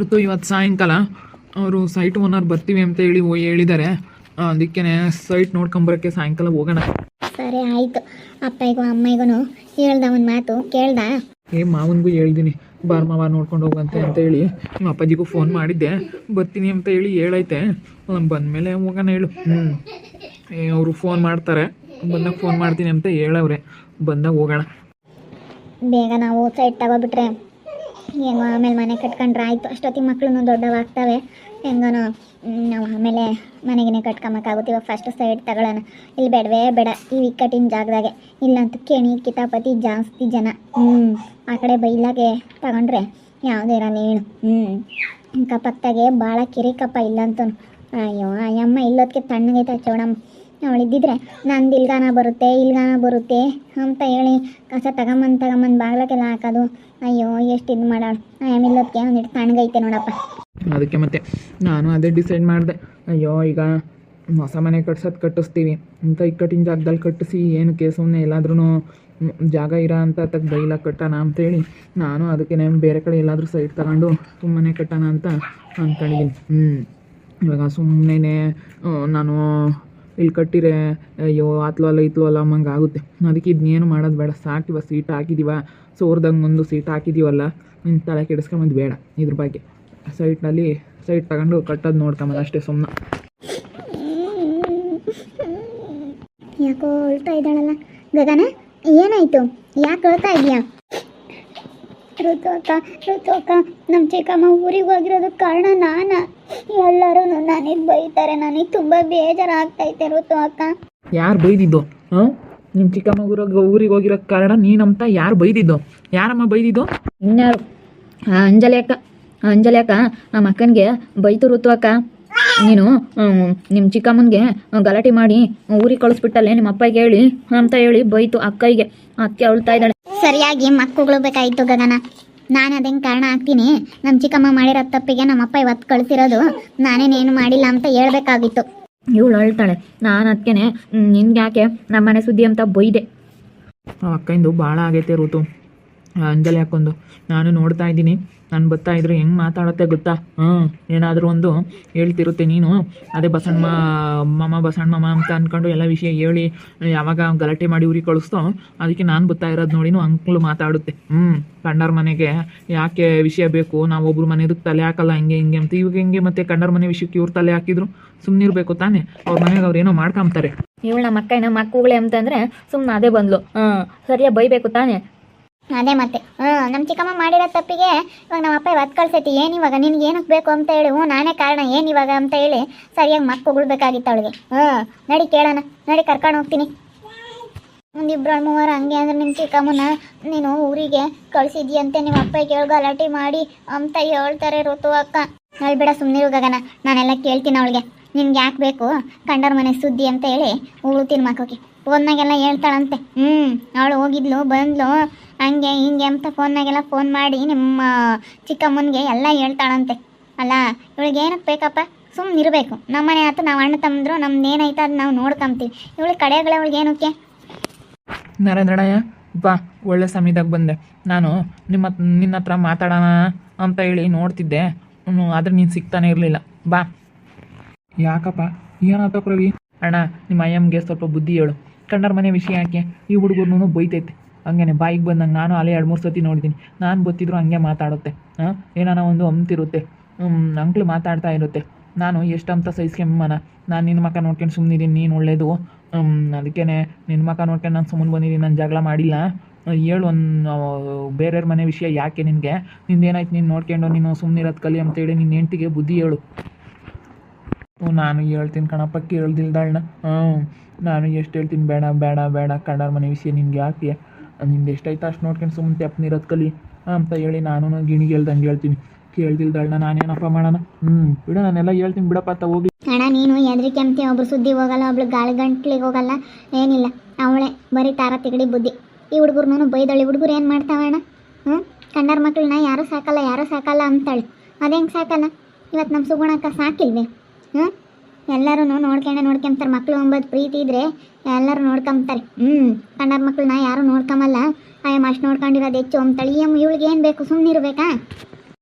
ಋತು ಇವತ್ತು ಸಾಯಂಕಾಲ ಅವರು ಸೈಟ್ ಓನರ್ ಬರ್ತೀವಿ ಅಂತ ಹೇಳಿ ಹೇಳಿದ್ದಾರೆ. ಅದಕ್ಕೆ ಸೈಟ್ ನೋಡ್ಕೊಂಬರೋಕ್ಕೆ ಸಾಯಂಕಾಲ ಹೋಗೋಣ. ಸರಿ ಆಯಿತು. ಅಪ್ಪಯ್ಗೂ ಅಮ್ಮಯ್ಗೂ ಹೇಳ್ದ ಒಂದು ಮಾತು ಕೇಳ್ದ? ಮಾವನಿಗೂ ಹೇಳ್ತೀನಿ ಬಾರ್ ಮಾವ ನೋಡ್ಕೊಂಡು ಹೋಗಂತೆ ಅಂತ ಹೇಳಿ. ನಿಮ್ಮ ಅಪ್ಪಾಜಿಗೂ ಫೋನ್ ಮಾಡಿದ್ದೆ, ಬರ್ತೀನಿ ಅಂತ ಹೇಳಿ ಹೇಳೈತೆ. ಬಂದಮೇಲೆ ಹೋಗೋಣ ಹೇಳು. ಅವರು ಫೋನ್ ಮಾಡ್ತಾರೆ, ಬಂದಾಗ ಫೋನ್ ಮಾಡ್ತೀನಿ ಅಂತ ಹೇಳವ್ರೆ. ಬಂದಾಗ ಹೋಗೋಣ. ಬೇಗ ನಾವು ಸೈಟ್ ತಗೋಬಿಟ್ರೆ ಹೆಂಗೋ ಆಮೇಲೆ ಮನೆ ಕಟ್ಕೊಂಡ್ರೆ ಆಯಿತು. ಅಷ್ಟೊತ್ತಿಗೆ ಮಕ್ಕಳು ದೊಡ್ಡವಾಗ್ತವೆ. ಹೆಂಗೋ ನಾವು ಆಮೇಲೆ ಮನೆಗೇ ಕಟ್ಕೊಂಬಕ್ಕಾಗುತ್ತೆ. ಇವಾಗ ಫಸ್ಟ್ ಸೈಟ್ ತಗೊಳ್ಳೋಣ. ಇಲ್ಲಿ ಬೇಡವೇ ಬೇಡ ಈ ಇಕ್ಕಟ್ಟಿನ ಜಾಗದಾಗೆ. ಇಲ್ಲಂತೂ ಕೆಣಿ ಕಿತಾಪತಿ ಜಾಸ್ತಿ ಜನ. ಆ ಕಡೆ ಬೈಲಾಗೆ ತಗೊಂಡ್ರೆ ಯಾವುದೇ ಇರಲ್ಲ ಏನು. ಕಪ್ಪತ್ತಾಗೆ ಭಾಳ ಕಿರಿಕಪ್ಪ ಇಲ್ಲಂತೂ. ಅಯ್ಯೋ ಅಯ್ಯಮ್ಮ ಇಲ್ಲೋದಕ್ಕೆ ತಣ್ಣಗೈತೆ ಚೌಡಮ್ಮ. ಅವಳಿದ್ದಿದ್ರೆ ನಂದು ಇಲ್ಗಾನ ಬರುತ್ತೆ ಅಂತ ಹೇಳಿ ಕಸ ತಗೊಂಬಂದು ಬಾಗ್ಲಕ್ಕೆಲ್ಲ ಹಾಕೋದು. ಅಯ್ಯೋ ಎಷ್ಟು ಇದು ಮಾಡೋಳು. ಆಮೇಲೋದಕ್ಕೆ ಒಂದಿಟ್ಟು ತಣ್ಣಗೈತೆ ನೋಡಪ್ಪ. ಅದಕ್ಕೆ ಮತ್ತೆ ನಾನು ಅದೇ ಡಿಸೈಡ್ ಮಾಡಿದೆ. ಅಯ್ಯೋ ಈಗ ಹೊಸ ಮನೆ ಕಟ್ಟಿಸ್ತೀವಿ ಅಂತ ಇಕ್ಕಟ್ಟಿನ ಜಾಗದಲ್ಲಿ ಕಟ್ಟಿಸಿ ಏನಕ್ಕೆ ಸುಮ್ಮನೆ ಎಲ್ಲಾದ್ರೂ ಜಾಗ ಇರೋ ಅಂತ ತಕ್ಕ ಬೈಲ ಕಟ್ಟೋಣ ಅಂತೇಳಿ ನಾನು ಅದಕ್ಕೆ ಬೇರೆ ಕಡೆ ಎಲ್ಲಾದರೂ ಸೈಟ್ ತಗೊಂಡು ಸುಮ್ಮನೆ ಕಟ್ಟೋಣ ಅಂತ ಅಂದ್ಕೊಂಡಿದ್ದೀನಿ. ಇವಾಗ ಸುಮ್ಮನೆ ನಾನು ಇಲ್ಲಿ ಕಟ್ಟಿರೆ ಅಯ್ಯೋ ಆತ್ಲೋ ಅಲ್ಲ ಇತ್ಲೋ ಅಲ್ಲ ಅಮ್ಮಂಗೆ ಆಗುತ್ತೆ. ಅದಕ್ಕೆ ಇದನ್ನೇನು ಮಾಡೋದು ಬೇಡ. ಸಾಕಿವ ಸೀಟ್ ಹಾಕಿದ್ದೀವ, ಸೋರ್ದಂಗೆ ಒಂದು ಸೀಟ್ ಹಾಕಿದ್ದೀವಲ್ಲ, ನಿನ್ನ ತಲೆ ಕೆಡಿಸ್ಕೊಂಬಂದು ಬೇಡ. ಇದ್ರ ಬಗ್ಗೆ ಸೈಟ್ ತಗೊಂಡು ಕಟ್ಟೋದು ನೋಡ್ಕೊಂಬಂದು ಅಷ್ಟೇ ಸುಮ್ಮನೆ. ಯಾಕೋ ಅಳ್ತಾ ಇದ್ದಾಳಲ್ಲ ಗಗನ, ಏನಾಯಿತು? ಯಾಕೆ ಅಳ್ತಾ ಇದೆಯಾ? ಋತು ಅಕ್ಕ ನಮ್ಮ ಚಿಕ್ಕಮ್ಮ ಊರಿಗೆ ಹೋಗಿರೋದಕ್ಕೆ ಕಾರಣ ನಾನು. ಎಲ್ಲರೂ ನನಗೆ ಬೈತಾರೆ. ನನಗೆ ತುಂಬ ಬೇಜಾರಾಗ್ತೈತೆ ಋತು ಅಕ್ಕ. ಯಾರು ಬೈದಿದ್ದು? ನಿಮ್ಮ ಚಿಕ್ಕಮ್ಮ ಊರಿಗೆ ಹೋಗಿರೋ ಕಾರಣ ನೀನಂತ ಯಾರು ಬೈದಿದ್ದು? ಯಾರಮ್ಮ ಬೈದಿದ್ದು? ಇನ್ಯಾರು? ಅಂಜಲಿ ಅಕ್ಕ ನಮ್ಮ ಅಕ್ಕನಿಗೆ ಬೈತು ಋತು ಅಕ್ಕ. ನೀನು ನಿಮ್ಮ ಚಿಕ್ಕಮ್ಮನಿಗೆ ಗಲಾಟೆ ಮಾಡಿ ಊರಿಗೆ ಕಳಿಸ್ಬಿಟ್ಟಲ್ಲೇ ನಿಮ್ಮ ಅಪ್ಪಗೆ ಹೇಳಿ ಅಂತ ಹೇಳಿ ಬೈತು ಅಕ್ಕಯ್ಗೆ. ಅಕ್ಕೆ ಅಳ್ತಾ ಇದ್ದಾಳೆ. ಸರಿಯಾಗಿ ಮಕ್ಕಳು ಬೇಕಾಯಿತು ಗಗನ. ನಾನು ಅದೇನು ಕಾರಣ ಆಗ್ತೀನಿ? ನಮ್ಮ ಚಿಕ್ಕಮ್ಮ ಮಾಡಿರೋ ತಪ್ಪಿಗೆ ನಮ್ಮ ಅಪ್ಪ ಇವತ್ತು ಕಳಿಸಿರೋದು ನಾನೇನೇನು ಮಾಡಿಲ್ಲ ಅಂತ ಹೇಳ್ಬೇಕಾಗಿತ್ತು. ಇವಳು ಅಳ್ತಾಳೆ. ನಾನು ಅದಕ್ಕೆ ನಿನ್ಗೆ ಯಾಕೆ ನಮ್ಮ ಮನೆ ಸುದ್ದಿ ಅಂತ ಬೈದೆ. ಅಕ್ಕಂದು ಭಾಳ ಆಗೈತೆ ಋತು. ಅಂಜಲಿ ಹಾಕೊಂಡು ನಾನು ನೋಡ್ತಾ ಇದ್ದೀನಿ. ನಾನು ಬರ್ತಾ ಇದ್ರೆ ಹೆಂಗೆ ಮಾತಾಡುತ್ತೆ ಗೊತ್ತಾ? ಏನಾದರೂ ಒಂದು ಹೇಳ್ತಿರುತ್ತೆ. ನೀನು ಅದೇ ಬಸಣ್ಣ ಮಾಮ ಅಂತ ಅಂದ್ಕೊಂಡು ಎಲ್ಲ ವಿಷಯ ಹೇಳಿ ಯಾವಾಗ ಗಲಾಟೆ ಮಾಡಿ ಊರಿಗೆ ಕಳಿಸ್ತೋ ಅದಕ್ಕೆ ನಾನು ಬರ್ತಾ ಇರೋದು ನೋಡಿನೂ ಅಂಕಲು ಮಾತಾಡುತ್ತೆ. ಕಂಡರ ಮನೆಗೆ ಯಾಕೆ ವಿಷಯ ಬೇಕು? ನಾವು ಒಬ್ರು ಮನೆದಕ್ಕೆ ತಲೆ ಹಾಕಲ್ಲ ಹಿಂಗೆ ಅಂತ. ಇವಾಗ ಹೆಂಗೆ ಮತ್ತೆ ಕಂಡರ ಮನೆ ವಿಷಯಕ್ಕೆ ಇವ್ರು ತಲೆ ಹಾಕಿದ್ರು ಸುಮ್ಮನಿರ್ಬೇಕು ತಾನೇ? ಅವ್ರ ಮನೆಗೆ ಅವ್ರು ಏನೋ ಮಾಡ್ಕೊಂತಾರೆ. ಇವಳು ನಮ್ಮ ಅಕ್ಕನ ಮಕ್ಕಳುಗಳೇ ಅಂತಂದರೆ ಸುಮ್ಮನೆ ಅದೇ ಬಂದ್ಲು. ಸರಿಯಾಗಿ ಬೈಬೇಕು ತಾನೇ? ಅದೇ ಮತ್ತೆ ನಮ್ಮ ಚಿಕ್ಕಮ್ಮ ಮಾಡಿರೋ ತಪ್ಪಿಗೆ ಇವಾಗ ನಮ್ಮ ಅಪ್ಪ ಇವತ್ತು ಕಳ್ಸೈತಿ. ಏನಿವಾಗ ನಿನ್ಗೆ ಏನಕ್ಕೆ ಬೇಕು ಅಂತ ಹೇಳಿ ನಾನೇ ಕಾರಣ ಏನಿವಾಗ ಅಂತ ಹೇಳಿ ಸರಿಯಾಗಿ ಮಕ್ಕಳುಬೇಕಾಗಿತ್ತು ಅವಳಿಗೆ. ನಡಿ ಕೇಳೋಣ, ನಡಿ ಕರ್ಕೊಂಡು ಹೋಗ್ತೀನಿ. ಒಂದಿಬ್ರು ಮೂವರು ಹಂಗೆ ಅಂದ್ರೆ ನಿಮ್ಮ ಚಿಕ್ಕಮ್ಮನ ನೀನು ಊರಿಗೆ ಕಳಿಸಿದ್ಯಂತೆ ನಿಮ್ಮ ಅಪ್ಪ ಕೇಳಿ ಗಲಾಟೆ ಮಾಡಿ ಅಂತ ಹೇಳ್ತಾರೆ ಋತು ಅಕ್ಕ. ಹೇಳ್ಬೇಡ ಸುಮ್ಮನಿರು ಗಗನ, ನಾನೆಲ್ಲ ಕೇಳ್ತೀನಿ ಅವಳಿಗೆ. ನಿನ್ಗೆ ಯಾಕೆ ಬೇಕು ಕಂಡರ ಮನೆ ಸುದ್ದಿ ಅಂತ ಹೇಳಿ ಉಳ್ತೀನಿ ಮಕ್ಕಳಿಗೆ. ಫೋನ್ನಾಗೆಲ್ಲ ಹೇಳ್ತಾಳಂತೆ. ಅವಳು ಹೋಗಿದ್ಲು ಬಂದ್ಲು ಹಂಗೆ ಹಿಂಗೆ ಅಂತ ಫೋನ್ನಾಗೆಲ್ಲ ಫೋನ್ ಮಾಡಿ ನಿಮ್ಮ ಚಿಕ್ಕಮ್ಮನಿಗೆ ಎಲ್ಲ ಹೇಳ್ತಾಳಂತೆ. ಅಲ್ಲ ಇವಳಿಗೆ ಏನಕ್ಕೆ ಬೇಕಪ್ಪ? ಸುಮ್ಮನೆ ಇರಬೇಕು. ನಮ್ಮನೆ ಆಯ್ತು, ನಾವು ಅಣ್ಣ ತಮ್ಮಂದ್ರು ನಮ್ದು ಏನಾಯ್ತು ಅದು ನಾವು ನೋಡ್ಕೊಂತೀವಿ. ಇವಳಿಗೆ ಕಡೆಗಳೇ ಅವಳಿಗೆ ಏನಕ್ಕೆ? ನರೇಂದ್ರಣ್ಣಯ್ಯ ಬಾ, ಒಳ್ಳೆ ಸಮಯದಾಗ ಬಂದೆ. ನಾನು ನಿನ್ನ ಹತ್ರ ಮಾತಾಡೋಣ ಅಂತ ಹೇಳಿ ನೋಡ್ತಿದ್ದೆ, ಆದ್ರೆ ನೀನು ಸಿಗ್ತಾನೆ ಇರಲಿಲ್ಲ. ಬಾ. ಯಾಕಪ್ಪ ಏನಾಯ್ತು ರವಿ? ಅಣ್ಣ ನಿಮ್ಮ ಅಯ್ಯಮ್ಗೆ ಸ್ವಲ್ಪ ಬುದ್ಧಿ ಹೇಳು. ಕಂಡರ ಮನೆ ವಿಷಯ ಯಾಕೆ ಈ ಹುಡುಗರ್ನೂ ಬೈತೈತೆ. ಹಂಗೇನೆ ಬಾಯಿಗೆ ಬಂದಂಗೆ ನಾನು ಅಲ್ಲೇ 2-3 ಸತಿ ನೋಡಿದ್ದೀನಿ. ನಾನು ಗೊತ್ತಿದ್ರು ಹಂಗೆ ಮಾತಾಡುತ್ತೆ. ಏನಾನ ಒಂದು ಅಂತಿರುತ್ತೆ, ಅಂಕ್ಳು ಮಾತಾಡ್ತಾ ಇರುತ್ತೆ. ನಾನು ಎಷ್ಟು ಅಂತ ಸಹಿಸ್ಕೊಂಬನ. ನಾನು ನಿನ್ನ ಮಕ್ಕ ನೋಡ್ಕೊಂಡು ಸುಮ್ಮನಿದ್ದೀನಿ, ನೀನು ಒಳ್ಳೇದು. ಅದಕ್ಕೇ ನಿನ್ನ ಮಕ್ಕ ನೋಡ್ಕೊಂಡು ನಾನು ಸುಮ್ಮನೆ ಬಂದಿದ್ದೀನಿ, ನಾನು ಜಗಳ ಮಾಡಿಲ್ಲ. ಹೇಳು ಒಂದು ಬೇರೆಯವ್ರ ಮನೆ ವಿಷಯ ಯಾಕೆ ನಿನಗೆ? ನಿಂದೇನಾಯ್ತು? ನೀನು ನೋಡ್ಕೊಂಡು ನೀನು ಸುಮ್ಮನಿರೋದು ಕಲಿ ಅಂತೇಳಿ ನಿನ್ನ ಹೆಂಡ್ತಿಗೆ ಬುದ್ಧಿ ಹೇಳು. ನಾನು ಹೇಳ್ತೀನಿ ಕಣಪ್ಪ, ಕೇಳ್ದಿಲ್ದಾಳನ್ನ. ನಾನು ಎಷ್ಟು ಹೇಳ್ತೀನಿ, ಬೇಡ ಬೇಡ ಬೇಡ ಕಂಡರ ಮನೆ ವಿಷಯ ನಿನ್ಗೆ ಯಾಕೆ? ನಿಂದು ಎಷ್ಟಾಯ್ತು ಅಷ್ಟು ನೋಡ್ಕೊಂಡು ಸುಮ್ಮನೆ ತೆಪ್ಪನಿರೋದು ಕಲಿ ಅಂತ ಹೇಳಿ ನಾನು ಗಿಣಿಗೆ ಹೇಳ್ದಂಗೆ ಹೇಳ್ತೀನಿ. ಕೇಳ್ದಿಲ್ದಾಳನ್ನ ನಾನೇನಪ್ಪ ಮಾಡೋಣ? ಬಿಡ, ನಾನೆಲ್ಲ ಹೇಳ್ತೀನಿ ಬಿಡಪ್ಪ ಅಂತ ಹೋಗಿ. ಅಣ್ಣ ನೀನು ಎದ್ರಿಕೆ ಅಂತೆ. ಒಬ್ರು ಸುದ್ದಿ ಹೋಗಲ್ಲ, ಒಬ್ಳು ಗಾಳಿ ಗಂಟ್ಲಿಗೆ ಹೋಗಲ್ಲ, ಏನಿಲ್ಲ. ಅವಳೆ ಬರೀ ತಾರ ತಿಗಡಿ ಬುದ್ಧಿ. ಈ ಹುಡುಗರ್ನೂ ಬೈದಳಿ. ಹುಡುಗರು ಏನು ಮಾಡ್ತಾವಣ್ಣ? ಕಂಡರ ಮಕ್ಕಳನ್ನ ಯಾರೂ ಸಾಕಲ್ಲ ಅಂತಾಳೆ. ಅದೇಂಗೆ ಸಾಕಲ್ಲ? ಇವತ್ತು ನಮ್ಮ ಸುಗುಣಕ್ಕ ಸಾಕಿಲ್ವೇ? ಎಲ್ಲರೂ ನೋಡ್ಕೊಂತಾರೆ. ಮಕ್ಕಳು ಅಂಬೋದು ಪ್ರೀತಿ ಇದ್ರೆ ಎಲ್ಲರೂ ನೋಡ್ಕೊಂತಾರೆ. ಕಂಡರ ಮಕ್ಕಳನ್ನ ಯಾರು ನೋಡ್ಕೊಂಬಲ್ಲ. ಅಯ್ಯಮ್ಮ ಅಷ್ಟು ನೋಡ್ಕೊಂಡಿರೋದು ಹೆಚ್ಚು ಅಂತಾಳೆ. ಇವಳಿಗೆ ಏನು ಬೇಕು? ಸುಮ್ಮನೆ ಇರಬೇಕಾ?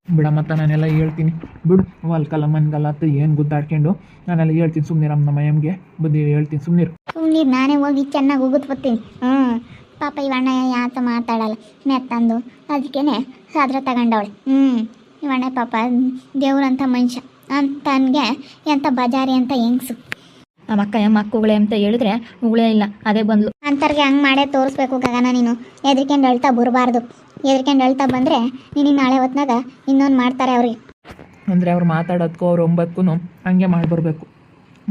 ಬಿಡಮ್ಮತ್ತ ನಾನೆಲ್ಲ ಹೇಳ್ತೀನಿ ಬಿಡು ಹೊಲ್ಕಲ್ಲ ಮನ್ಗಲ್ಲ ಅಂತ ಏನು ಗುದ್ದಾಡ್ಕೊಂಡು ನಾನೆಲ್ಲ ಹೇಳ್ತೀನಿ ಸುಮ್ಮನಿರಮ್ಮ ನಮ್ಮ ಎಮ್ಗೆ ಬುದ್ಧಿ ಹೇಳ್ತೀನಿ ಸುಮ್ಮನಿರು. ಸುಮ್ಮನೆ ನಾನೇ ಹೋಗಿ ಚೆನ್ನಾಗಿ ಉಗಿದು ಬರ್ತೀನಿ. ಪಾಪ ಇವಣ್ಣ ಯಾತ ಮಾತಾಡಲ್ಲ ಮೆತ್ತಂದು ಅದಕ್ಕೇನೆ ಸಾದ್ರ ತಗೊಂಡವಳೆ. ಇವಣ್ಣ ಪಾಪ ದೇವ್ರಂಥ ಮನುಷ್ಯ ಅಂತನ್ಗೆ ಎಂಥ ಬಜಾರಿ ಅಂತ ಹೆಂಗ್ಸು. ನಮ್ಮ ಅಕ್ಕ ಅಕ್ಕ ಉಗುಳೆ ಅಂತ ಹೇಳಿದ್ರೆ ಉಗುಳೇ ಇಲ್ಲ, ಅದೇ ಬಂದ್ಲು. ಅಂತರ್ಗೆ ಹಂಗೆ ಮಾಡೇ ತೋರಿಸ್ಬೇಕು ಗಗನ. ನೀನು ಹೆದ್ರಿಕೊಂಡು ಅಳ್ತಾ ಬರಬಾರ್ದು. ಹೆದ್ರಿಕೊಂಡು ಅಳ್ತಾ ಬಂದರೆ ನೀನು ನಾಳೆ ಹೊತ್ನಾಗ ಇನ್ನೊಂದು ಮಾಡ್ತಾರೆ ಅವ್ರಿಗೆ. ಅಂದರೆ ಅವ್ರು ಮಾತಾಡೋದಕ್ಕೂ ಅವ್ರು ಒಂಬತ್ತಕ್ಕೂ ಹಂಗೆ ಮಾಡಿ ಬರಬೇಕು,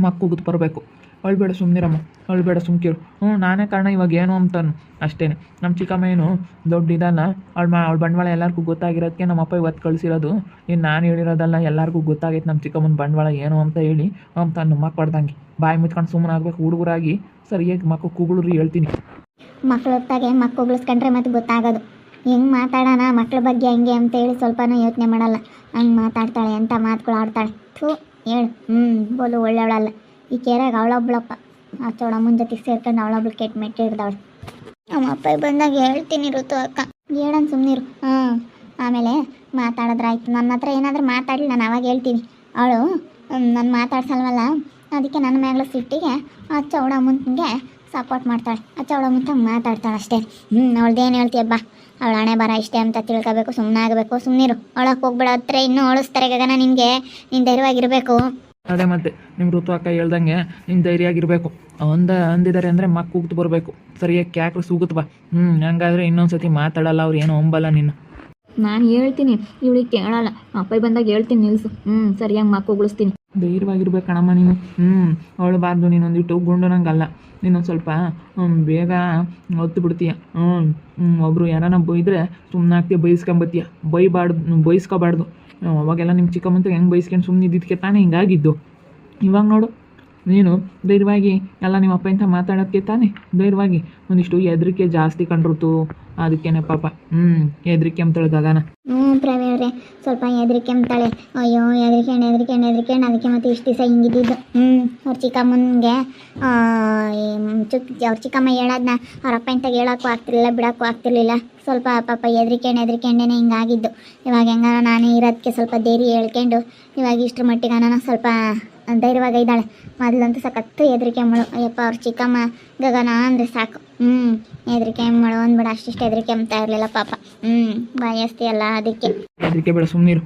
ಮಕ್ಕುಗಿದು ಬರಬೇಕು. ಅಳ್ಬೇಡ ಸುಮ್ಮನಿರಮ್ಮ, ಅಳ್ಬೇಡ ಸುಮ್ಕಿರು. ನಾನೇ ಕಾರಣ ಇವಾಗ ಏನು ಅಂತಾನು ಅಷ್ಟೇ. ನಮ್ಮ ಚಿಕ್ಕಮ್ಮ ಏನು ದೊಡ್ಡ ಇದಲ್ಲ, ಅವಳ ಬಂಡವಾಳ ಎಲ್ಲರಿಗೂ ಗೊತ್ತಾಗಿರೋದಕ್ಕೆ ನಮ್ಮ ಅಪ್ಪ ಇವತ್ತು ಕಳಿಸಿರೋದು. ಇನ್ನು ನಾನು ಹೇಳಿರೋದಲ್ಲ, ಎಲ್ಲರಿಗೂ ಗೊತ್ತಾಗೈತೆ ನಮ್ಮ ಚಿಕ್ಕಮ್ಮನ ಬಂಡವಾಳ ಏನು ಅಂತ ಹೇಳಿ ಅಂತಾನು ಮಕ್ಕಳ್ದಂಗೆ ಬಾಯಿ ಮುಚ್ಕೊಂಡು ಸುಮ್ಮನೆ ಆಗಬೇಕು. ಹುಡುಗರಾಗಿ ಸರಿಯಾಗಿ ಮಕ್ಕಳು ಕೂಗುಳ್ರಿ ಹೇಳ್ತೀನಿ. ಮಕ್ಳು ಹೊತ್ತಾಗೆ ಮಕ್ಕಳುಗಳಿಸ್ಕೊಂಡ್ರೆ ಮತ್ತೆ ಗೊತ್ತಾಗೋದು ಹೆಂಗೆ ಮಾತಾಡೋಣ ಮಕ್ಳ ಬಗ್ಗೆ ಹೆಂಗೆ ಅಂತೇಳಿ ಸ್ವಲ್ಪನೂ ಯೋಚನೆ ಮಾಡಲ್ಲ. ಹಂಗೆ ಮಾತಾಡ್ತಾಳೆ, ಎಂಥ ಮಾತುಗಳು ಆಡ್ತಾಳೆ. ಥೂ ಹೇಳು. ಬೋಲು ಒಳ್ಳೆಯವಳಲ್ಲ. ಈ ಕೇರಾಗ ಅವಳೊಬ್ಳಪ್ಪ ಆ ಚೌಡಮ್ಮನ ಜೊತೆಗೆ ಸೇರ್ಕೊಂಡು ಅವಳೊಬ್ಳು ಕೆಟ್ಟ ಮೆಟ್ಟಿರ್ದವಳು. ನಮ್ಮ ಅಪ್ಪ ಬಂದಾಗ ಹೇಳ್ತೀನಿ ಋತು ಅಕ್ಕ, ಹೇಳನ್ ಸುಮ್ಮನಿರು. ಆಮೇಲೆ ಮಾತಾಡಿದ್ರಾಯ್ತು. ನನ್ನ ಹತ್ರ ಏನಾದರೂ ಮಾತಾಡಲಿ ನಾನು ಅವಾಗ ಹೇಳ್ತೀನಿ. ಅವಳು ನಾನು ಮಾತಾಡ್ಸಲ್ವಲ್ಲ, ಅದಕ್ಕೆ ನನ್ನ ಮ್ಯಾಗ್ಲ ಸಿಟ್ಟಿಗೆ ಆ ಚೌಡಮ್ಮನಿಗೆ ಸಪೋರ್ಟ್ ಮಾಡ್ತಾಳೆ. ಆ ಚೌಡಮ್ಮಂತ ಮಾತಾಡ್ತಾಳೆ ಅಷ್ಟೇ. ಅವಳ್ದೇನು ಹೇಳ್ತೀಯಬ್ಬಾ, ಅವಳ ಹಣೆ ಬರ ಇಷ್ಟೇ ಅಂತ ತಿಳ್ಕೊಬೇಕು, ಸುಮ್ಮನೆ ಆಗಬೇಕು. ಸುಮ್ಮನಿರು, ಒಳಕ್ಕೆ ಹೋಗ್ಬೇಡ. ಹತ್ರ ಇನ್ನೂ ಓಡಿಸ್ತಾರೆ ಗಗನ ನಿನಗೆ. ನೀನು ಧೈರ್ಯವಾಗಿರಬೇಕು. ಅದೇ ಮತ್ತೆ ನಿಮ್ಮ ಋತು ಅಕ್ಕ ಹೇಳ್ದಂಗೆ ನೀನು ಧೈರ್ಯ ಆಗಿರಬೇಕು. ಅಂದಿದ್ದಾರೆ ಅಂದರೆ ಮಕ್ಕ ಉಗ್ತು ಬರಬೇಕು. ಸರಿಯಾಗಿ ಕ್ಯಾಕ್ರು ಸೂಗುತ್ತ ಬಾ. ಹಂಗಾದ್ರೆ ಇನ್ನೊಂದು ಸತಿ ಮಾತಾಡಲ್ಲ ಅವ್ರು, ಏನೋ ಒಂಬಲ್ಲ ನಿನ್ನ. ನಾನು ಹೇಳ್ತೀನಿ, ಇವಳಿಗೆ ಕೇಳಲ್ಲ. ಅಪ್ಪ ಬಂದಾಗ ಹೇಳ್ತೀನಿ ನಿಲ್ಸು. ಸರಿಯಾಗಿ ಮಕ್ಕ ಉಗುಳಿಸ್ತೀನಿ. ಧೈರ್ಯವಾಗಿರ್ಬೇಕು ಕಣಮ್ಮ ನೀನು. ಅವಳಬಾರ್ದು ನೀನೊಂದಿಟ್ಟು ಗುಂಡು ನಂಗಲ್ಲ. ನೀನೊಂದು ಸ್ವಲ್ಪ ಬೇಗ ಹೊತ್ತು ಬಿಡ್ತೀಯ. ಒಬ್ಬರು ಯಾರನ್ನ ಬೈದರೆ ಸುಮ್ಮನೆ ಆಗ್ತೀಯ, ಬೈಸ್ಕೊಂಬತ್ತೀಯ. ಬೈಸ್ಕೋಬಾರ್ದು. ಅವಾಗೆಲ್ಲ ನಿಮ್ಮ ಚಿಕ್ಕಮ್ಮಂತ ಹೆಂಗೆ ಬೈಸ್ಕೊಂಡು ಸುಮ್ಮನೆ ಇದ್ದಿದ್ದಕ್ಕೆ ತಾನೇ ಹಿಂಗಾಗಿದ್ದು. ಇವಾಗ ನೋಡು, ನೀನು ಧೈರ್ಯವಾಗಿ ಎಲ್ಲ ನಿಮ್ಮ ಅಪ್ಪ ಇಂಥ ಮಾತಾಡೋಕ್ಕೆ ತಾನೇ ಧೈರ್ಯವಾಗಿ. ಒಂದಿಷ್ಟು ಹೆದರಿಕೆ ಜಾಸ್ತಿ ಕಂಡ್ರುತು, ಅದಕ್ಕೇನೆ ಪಾಪ ಹೆದರಿಕೆ ಅಂತಾಳೆ ಗಗನ. ಪ್ರವೀಣ್ ಅವರೇ, ಸ್ವಲ್ಪ ಹೆದರಿಕೆ ಅಂತಾಳೆ. ಅಯ್ಯೋ ಹೆದರಿಕೆಂಡು ಅದಕ್ಕೆ ಮತ್ತೆ ಇಷ್ಟು ದಿವಸ ಹಿಂಗಿದ್ದಿದ್ದು. ಅವ್ರ ಚಿಕ್ಕಮ್ಮನಿಗೆ ಅವ್ರ ಚಿಕ್ಕಮ್ಮ ಹೇಳೋದನ್ನ ಅವ್ರ ಅಪ್ಪ ಇಂತಾಗ ಹೇಳೋಕ್ಕೂ ಆಗ್ತಿರ್ಲಿಲ್ಲ, ಬಿಡೋಕ್ಕೂ ಆಗ್ತಿರ್ಲಿಲ್ಲ. ಸ್ವಲ್ಪ ಪಾಪ ಹೆದರಿಕೆಂಡೇನೆ ಹಿಂಗಾಗಿದ್ದು. ಇವಾಗ ಹೆಂಗಾನ ನಾನೇ ಇರೋದಕ್ಕೆ ಸ್ವಲ್ಪ ಧೈರ್ಯ ಹೇಳ್ಕೊಂಡು ಇವಾಗ ಇಷ್ಟರ ಮಟ್ಟಿಗೆ ನಾನು ಸ್ವಲ್ಪ ಧೈರ್ಯವಾಗಿ ಇದ್ದಾಳೆ. ಮೊದಲಂತೂ ಸಖತ್ತು ಹೆದರಿಕೆ ಮಳು. ಅಯ್ಯಪ್ಪ ಅವ್ರ ಚಿಕ್ಕಮ್ಮ ಗಗನ ಅಂದರೆ ಸಾಕು. ಹೆದರಿಕೆ ಮಳು ಅಂದ್ಬಿಡ. ಅಷ್ಟಿಷ್ಟು ಹೆದರಿಕೆ ಅಂತ ಇರಲಿಲ್ಲ ಪಾಪ. ಬಾಯಸ್ತಿ ಅಲ್ಲ ಅದಕ್ಕೆ. ಹೆದರಿಕೆ ಬೇಡ ಸುಮ್ಮನಿರು.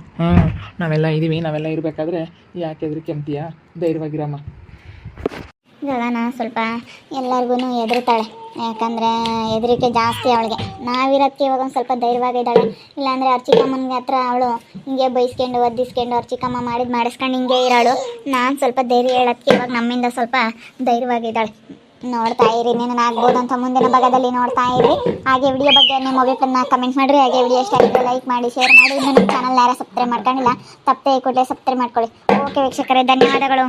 ನಾವೆಲ್ಲ ಇದ್ದೀವಿ, ನಾವೆಲ್ಲ ಇರಬೇಕಾದ್ರೆ ಯಾಕೆ ಹೆದರಿಕೆ ಅಂತೀಯ? ಧೈರ್ಯವಾಗಿರಮ್ಮ. ಗಗನ ಸ್ವಲ್ಪ ಎಲ್ಲರಿಗೂ ಹೆದರ್ತಾಳೆ, ಯಾಕಂದರೆ ಹೆದರಿಕೆ ಜಾಸ್ತಿ ಅವಳಿಗೆ. ನಾವಿರೋದಕ್ಕೆ ಇವಾಗ ಒಂದು ಸ್ವಲ್ಪ ಧೈರ್ಯವಾಗಿದ್ದಾಳೆ. ಇಲ್ಲಾಂದರೆ ಅವ್ರ ಚಿಕ್ಕಮ್ಮನಿಗೆ ಹತ್ರ ಅವಳು ಹಿಂಗೆ ಬೈಸ್ಕೊಂಡು ಒದ್ದಿಸ್ಕೊಂಡು ಅವ್ರ ಚಿಕ್ಕಮ್ಮ ಮಾಡಿಸ್ಕೊಂಡು ಹಿಂಗೆ ಇರೋಳು. ನಾನು ಸ್ವಲ್ಪ ಧೈರ್ಯ ಹೇಳೋದಕ್ಕೆ ಇವಾಗ ನಮ್ಮಿಂದ ಸ್ವಲ್ಪ ಧೈರ್ಯವಾಗಿದ್ದಾಳೆ. ನೋಡ್ತಾ ಇರಿ, ನೀನು ಆಗ್ಬೋದು ಅಂತ ಮುಂದಿನ ಭಾಗದಲ್ಲಿ ನೋಡ್ತಾ ಇರಿ. ಹಾಗೆ ವಿಡಿಯೋ ಬಗ್ಗೆ ನಿಮ್ಮ ಅಭಿಪ್ರಾಯನ ಕಮೆಂಟ್ ಮಾಡಿರಿ. ಹಾಗೆ ವಿಡಿಯೋ ಇಷ್ಟ ಆಗಿದ್ರೆ ಲೈಕ್ ಮಾಡಿ, ಶೇರ್ ಮಾಡಿ. ಇನ್ನು ನಮ್ಮ ಚಾನಲ್ ಯಾರು ಸಬ್ಸ್ಕ್ರೈಬ್ ಮಾಡ್ಕೊಂಡಿಲ್ಲ ತಪ್ಪದೆ ಕೂಡಲೇ ಸಬ್ಸ್ಕ್ರೈಬ್ ಮಾಡ್ಕೊಳ್ಳಿ. ಓಕೆ ವೀಕ್ಷಕರೇ, ಧನ್ಯವಾದಗಳು.